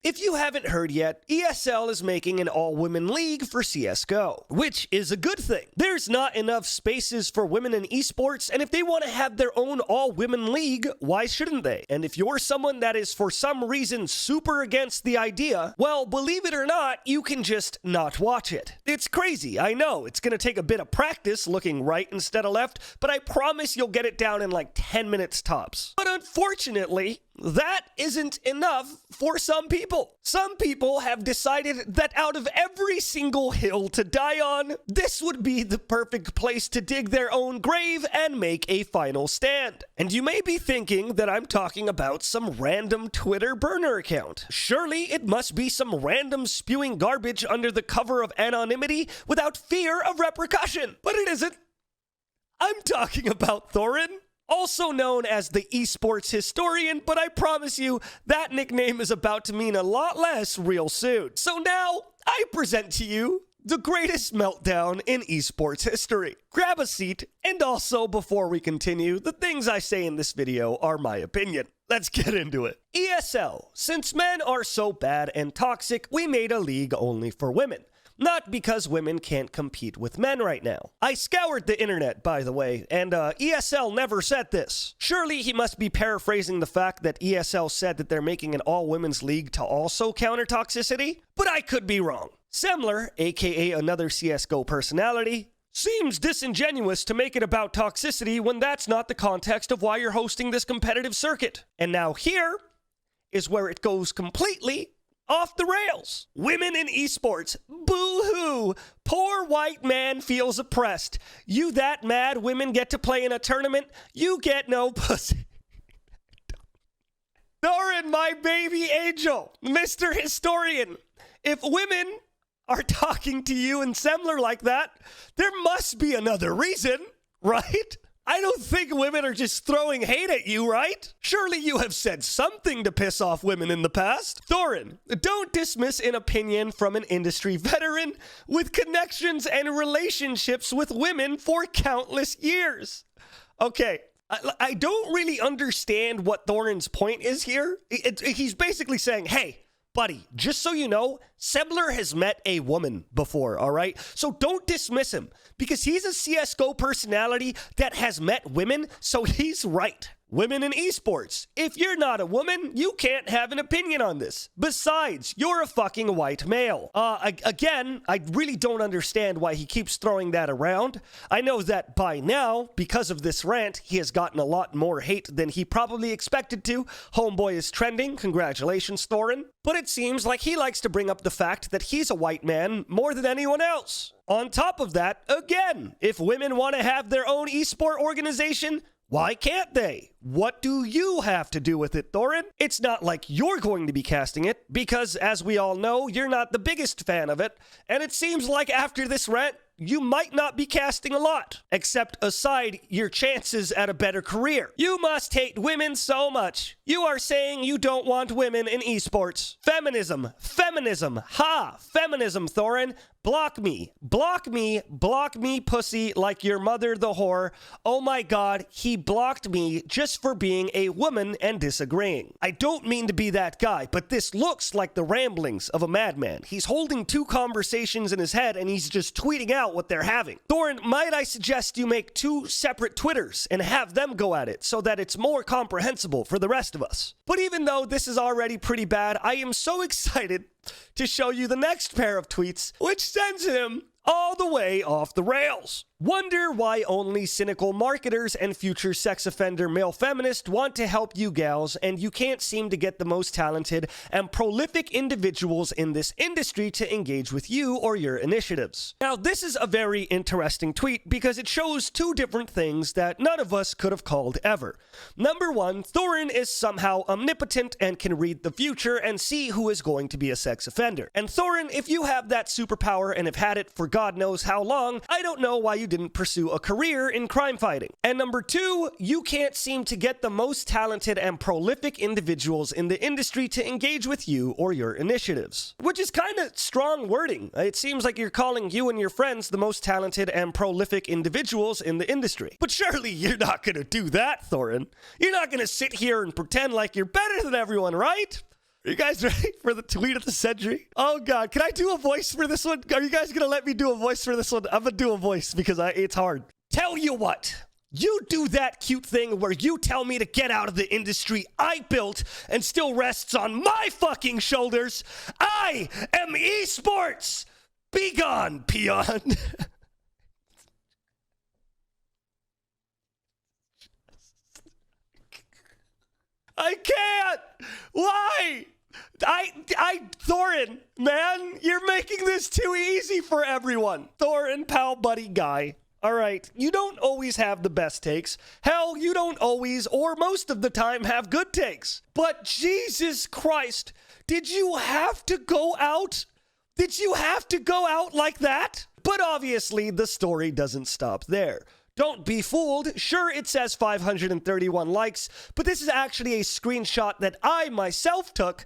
If you haven't heard yet, ESL is making an all-women league for CSGO, which is a good thing. There's not enough spaces for women in esports, and if they want to have their own all-women league, why shouldn't they? And if you're someone that is for some reason super against the idea, well, believe it or not, you can just not watch it. It's crazy, I know. It's going to take a bit of practice looking right instead of left, but I promise you'll get it down in like 10 minutes tops. But unfortunately, that isn't enough for some people. Some people have decided that out of every single hill to die on, this would be the perfect place to dig their own grave and make a final stand. And you may be thinking that I'm talking about some random Twitter burner account. Surely it must be some random spewing garbage under the cover of anonymity without fear of repercussion. But it isn't. I'm talking about Thorin, also known as the Esports historian, but I promise you that nickname is about to mean a lot less real soon. So now, I present to you the greatest meltdown in esports history. Grab a seat, and also, before we continue, the things I say in this video are my opinion. Let's get into it. ESL. Since men are so bad and toxic, we made a league only for women. Not because women can't compete with men right now. I scoured the internet, by the way, and ESL never said this. Surely he must be paraphrasing the fact that ESL said that they're making an all-women's league to also counter toxicity? But I could be wrong. Semler, aka another CSGO personality, seems disingenuous to make it about toxicity when that's not the context of why you're hosting this competitive circuit. And now here is where it goes completely off the rails. Women in esports. Boo-hoo. Poor white man feels oppressed. You that mad women get to play in a tournament? You get no pussy. Thorin, my baby angel. Mr. Historian. If women are talking to you and Semler like that, there must be another reason, right? I don't think women are just throwing hate at you, right? Surely you have said something to piss off women in the past. Thorin, don't dismiss an opinion from an industry veteran with connections and relationships with women for countless years. Okay, I don't really understand what Thorin's point is here. He's basically saying, hey, buddy, just so you know, Semler has met a woman before, all right? So don't dismiss him, because he's a CSGO personality that has met women, so he's right. Women in esports. If you're not a woman, you can't have an opinion on this. Besides, you're a fucking white male. Again, I really don't understand why he keeps throwing that around. I know that by now, because of this rant, he has gotten a lot more hate than he probably expected to. Homeboy is trending. Congratulations, Thorin. But it seems like he likes to bring up the fact that he's a white man more than anyone else. On top of that, again, if women want to have their own esport organization, why can't they? What do you have to do with it, Thorin? It's not like you're going to be casting it, because as we all know, you're not the biggest fan of it, and it seems like after this rant, you might not be casting a lot, except aside your chances at a better career. You must hate women so much. You are saying you don't want women in esports. Feminism. Feminism. Ha! Feminism, Thorin. Block me. Block me. Block me, pussy, like your mother, the whore. Oh my god, he blocked me just for being a woman and disagreeing. I don't mean to be that guy, but this looks like the ramblings of a madman. He's holding two conversations in his head and he's just tweeting out what they're having. Thorin, might I suggest you make two separate Twitters and have them go at it so that it's more comprehensible for the rest of us. But even though this is already pretty bad, I am so excited to show you the next pair of tweets, which sends him all the way off the rails. Wonder why only cynical marketers and future sex offender male feminists want to help you gals, and you can't seem to get the most talented and prolific individuals in this industry to engage with you or your initiatives. Now, this is a very interesting tweet because it shows two different things that none of us could have called ever. Number one, Thorin is somehow omnipotent and can read the future and see who is going to be a sex offender. And Thorin, if you have that superpower and have had it for God knows how long, I don't know why you didn't pursue a career in crime fighting. And number two, you can't seem to get the most talented and prolific individuals in the industry to engage with you or your initiatives. Which is kind of strong wording. It seems like you're calling you and your friends the most talented and prolific individuals in the industry. But surely you're not gonna do that, Thorin. You're not gonna sit here and pretend like you're better than everyone, right? Are you guys ready for the tweet of the century? Oh, God. Can I do a voice for this one? Are you guys going to let me do a voice for this one? I'm going to do a voice because it's hard. Tell you what. You do that cute thing where you tell me to get out of the industry I built and still rests on my fucking shoulders. I am Esports. Be gone, peon. I can't. Why? Thorin, man, you're making this too easy for everyone. Thorin, pal, buddy, guy. All right, you don't always have the best takes. Hell, you don't always or most of the time have good takes. But Jesus Christ, did you have to go out? Did you have to go out like that? But obviously, the story doesn't stop there. Don't be fooled. Sure, it says 531 likes, but this is actually a screenshot that I myself took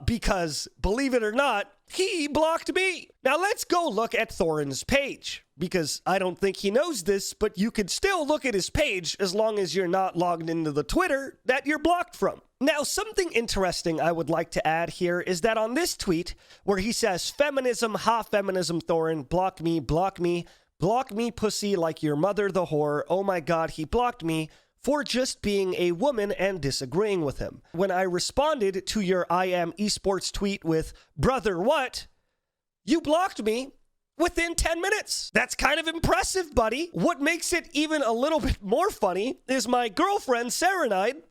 because, believe it or not, he blocked me. Now let's go look at Thorin's page, because I don't think he knows this, but you could still look at his page as long as you're not logged into the Twitter that you're blocked from. Now, something interesting I would like to add here is that on this tweet, where he says, feminism, ha feminism, Thorin, block me, block me, block me, pussy, like your mother, the whore. Oh my God, he blocked me for just being a woman and disagreeing with him. When I responded to your I am Esports tweet with, brother, what? You blocked me within 10 minutes. That's kind of impressive, buddy. What makes it even a little bit more funny is my girlfriend, Serenide,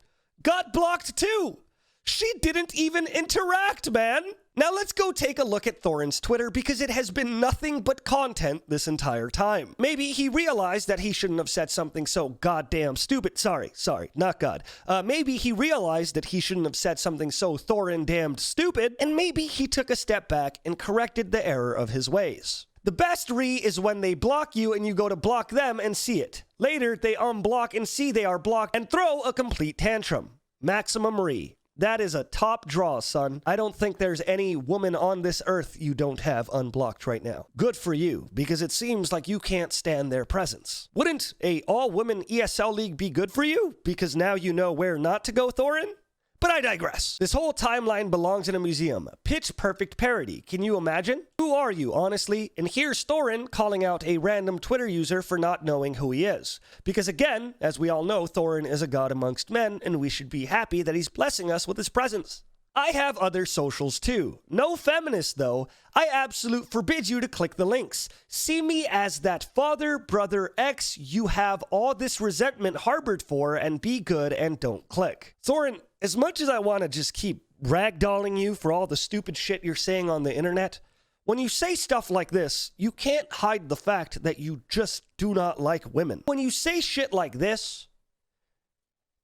got blocked too. She didn't even interact, man. Now let's go take a look at Thorin's Twitter because it has been nothing but content this entire time. Maybe he realized that he shouldn't have said something so goddamn stupid. Sorry, not God. Maybe he realized that he shouldn't have said something so Thorin damned stupid, and maybe he took a step back and corrected the error of his ways. The best re is when they block you and you go to block them and see it. Later, they unblock and see they are blocked and throw a complete tantrum. Maximum re. That is a top draw, son. I don't think there's any woman on this earth you don't have unblocked right now. Good for you, because it seems like you can't stand their presence. Wouldn't a all-women ESL league be good for you? Because now you know where not to go, Thorin? But I digress. This whole timeline belongs in a museum. Pitch perfect parody. Can you imagine? Who are you, honestly? And here's Thorin calling out a random Twitter user for not knowing who he is. Because again, as we all know, Thorin is a god amongst men, and we should be happy that he's blessing us with his presence. I have other socials too. No feminist though. I absolute forbid you to click the links. See me as that father, brother, ex you have all this resentment harbored for, and be good and don't click. Thorin, as much as I want to just keep ragdolling you for all the stupid shit you're saying on the internet, when you say stuff like this, you can't hide the fact that you just do not like women. When you say shit like this,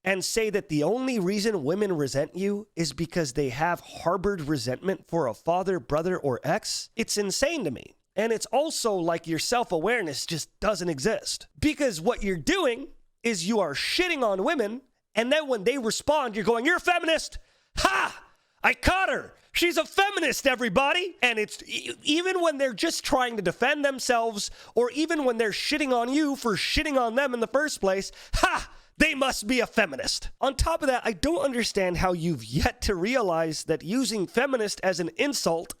and say that the only reason women resent you is because they have harbored resentment for a father, brother, or ex, it's insane to me. And it's also like your self-awareness just doesn't exist. Because what you're doing is you are shitting on women, and then when they respond, you're going, you're a feminist! Ha! I caught her! She's a feminist, everybody! And it's even when they're just trying to defend themselves, or even when they're shitting on you for shitting on them in the first place, ha! They must be a feminist. On top of that, I don't understand how you've yet to realize that using feminist as an insult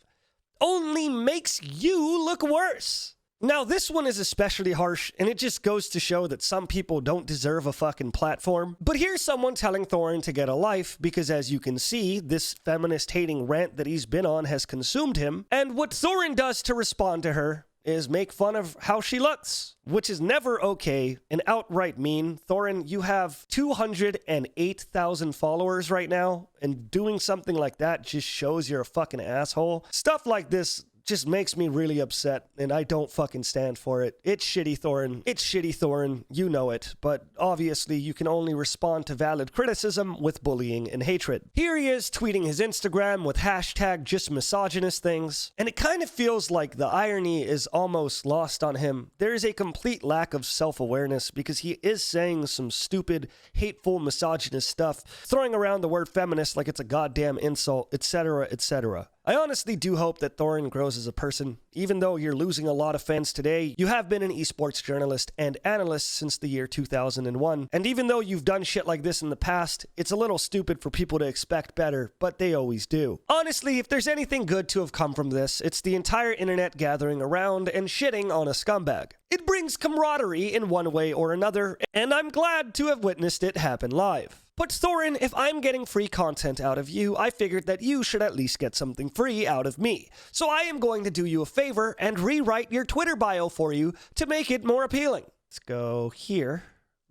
only makes you look worse. Now, this one is especially harsh, and it just goes to show that some people don't deserve a fucking platform. But here's someone telling Thorin to get a life, because as you can see, this feminist-hating rant that he's been on has consumed him. And what Thorin does to respond to her is make fun of how she looks, which is never okay and outright mean. Thorin, you have 208,000 followers right now, and doing something like that just shows you're a fucking asshole. Stuff like this just makes me really upset, and I don't fucking stand for it. It's shitty, Thorin. It's shitty, Thorin. You know it. But obviously, you can only respond to valid criticism with bullying and hatred. Here he is tweeting his Instagram with hashtag just misogynist things, and it kind of feels like the irony is almost lost on him. There is a complete lack of self-awareness because he is saying some stupid, hateful, misogynist stuff, throwing around the word feminist like it's a goddamn insult, etc., etc. I honestly do hope that Thorin grows as a person. Even though you're losing a lot of fans today, you have been an esports journalist and analyst since the year 2001. And even though you've done shit like this in the past, it's a little stupid for people to expect better, but they always do. Honestly, if there's anything good to have come from this, it's the entire internet gathering around and shitting on a scumbag. It brings camaraderie in one way or another, and I'm glad to have witnessed it happen live. But Thorin, if I'm getting free content out of you, I figured that you should at least get something free out of me. So I am going to do you a favor and rewrite your Twitter bio for you to make it more appealing. Let's go here.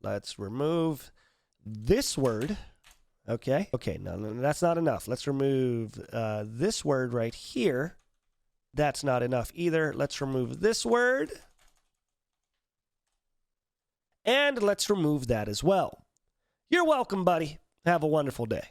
Let's remove this word. Okay, no, that's not enough. Let's remove this word right here. That's not enough either. Let's remove this word. And let's remove that as well. You're welcome, buddy. Have a wonderful day.